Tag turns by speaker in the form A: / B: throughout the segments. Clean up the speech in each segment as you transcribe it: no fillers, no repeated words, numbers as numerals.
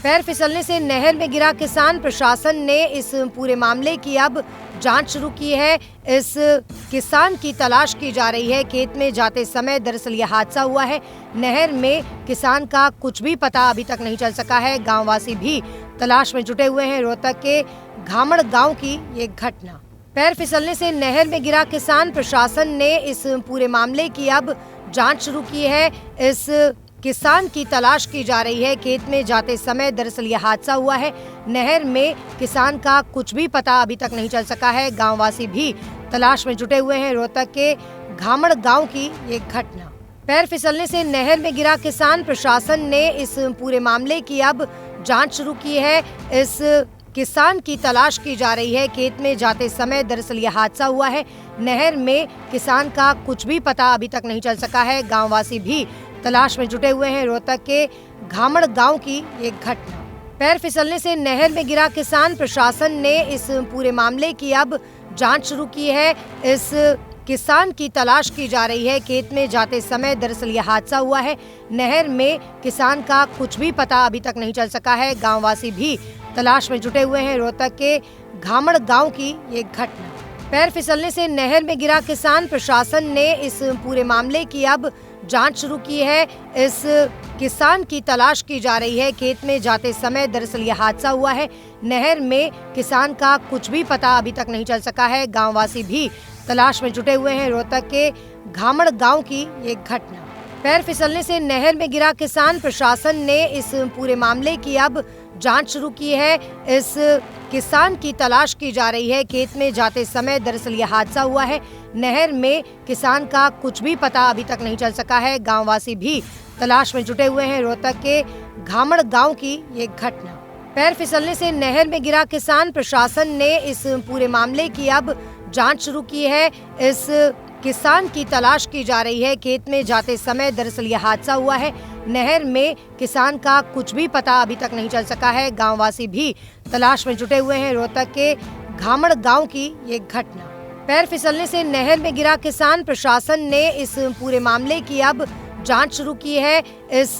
A: पैर फिसलने से नहर में गिरा किसान। प्रशासन ने इस पूरे मामले की अब जांच शुरू की है। इस किसान की तलाश की जा रही है। खेत में जाते समय दरअसल यह हादसा हुआ है। नहर में किसान का कुछ भी पता अभी तक नहीं चल सका है। गांववासी भी तलाश में जुटे हुए हैं। रोहतक के घामड़ गांव की ये घटना। पैर फिसलने से नहर में गिरा किसान। प्रशासन ने इस पूरे मामले की अब जांच शुरू की है। इस किसान की तलाश की जा रही है। खेत में जाते समय दरअसल यह हादसा हुआ है। नहर में किसान का कुछ भी पता अभी तक नहीं चल सका है। गांववासी भी तलाश में जुटे हुए हैं। रोहतक के घामड़ गांव की ये घटना। पैर फिसलने से नहर में गिरा किसान। प्रशासन ने इस पूरे मामले की अब जांच शुरू की है। इस किसान की तलाश की जा रही है। खेत में जाते समय दरअसल यह हादसा हुआ है। नहर में किसान का कुछ भी पता अभी तक नहीं चल सका है। गांववासी भी तलाश में जुटे हुए हैं। रोहतक के घामड़ गांव की ये घटना। पैर फिसलने से नहर में गिरा किसान। प्रशासन ने इस पूरे मामले की अब जांच शुरू की है। इस किसान की तलाश की जा रही है। खेत में जाते समय दरअसल यह हादसा हुआ है। नहर में किसान का कुछ भी पता अभी तक नहीं चल सका है। गांववासी भी तलाश में जुटे हुए हैं। रोहतक के घामड़ गांव की ये घटना। पैर फिसलने से नहर में गिरा किसान। प्रशासन ने इस पूरे मामले की अब जांच शुरू की है। इस किसान की तलाश की जा रही है। खेत में जाते समय दरअसल यह हादसा हुआ है। नहर में किसान का कुछ भी पता अभी तक नहीं चल सका है। गांववासी भी तलाश में जुटे हुए हैं। रोहतक के घामड़ गांव की ये घटना। पैर फिसलने से नहर में गिरा किसान। प्रशासन ने इस पूरे मामले की अब जांच शुरू की है। इस किसान की तलाश की जा रही है। खेत में जाते समय दरअसल यह हादसा हुआ है। नहर में किसान का कुछ भी पता अभी तक नहीं चल सका है। गांववासी भी तलाश में जुटे हुए हैं। रोहतक के घामड़ गांव की ये घटना। पैर फिसलने से नहर में गिरा किसान। प्रशासन ने इस पूरे मामले की अब जांच शुरू की है। इस किसान की तलाश की जा रही है। खेत में जाते समय दरअसल यह हादसा हुआ है। नहर में किसान का कुछ भी पता अभी तक नहीं चल सका है। गांववासी भी तलाश में जुटे हुए हैं। रोहतक के घामड़ गांव की ये घटना। पैर फिसलने से नहर में गिरा किसान। प्रशासन ने इस पूरे मामले की अब जांच शुरू की है। इस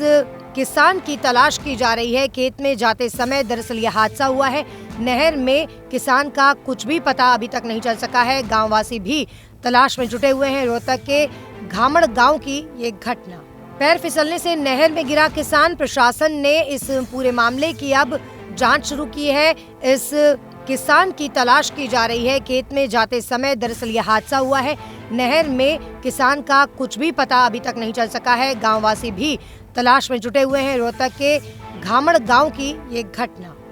A: किसान की तलाश की जा रही है। खेत में जाते समय दरअसल यह हादसा हुआ है। नहर में किसान का कुछ भी पता अभी तक नहीं चल सका है। गांववासी भी तलाश में जुटे हुए हैं। रोहतक के घामड़ गांव की ये घटना। पैर फिसलने से नहर में गिरा किसान। प्रशासन ने इस पूरे मामले की अब जांच शुरू की है। इस किसान की तलाश की जा रही है। खेत में जाते समय दरअसल यह हादसा हुआ है। नहर में किसान का कुछ भी पता अभी तक नहीं चल सका है। गांववासी भी तलाश में जुटे हुए हैं। रोहतक के घामड़ गांव की ये घटना।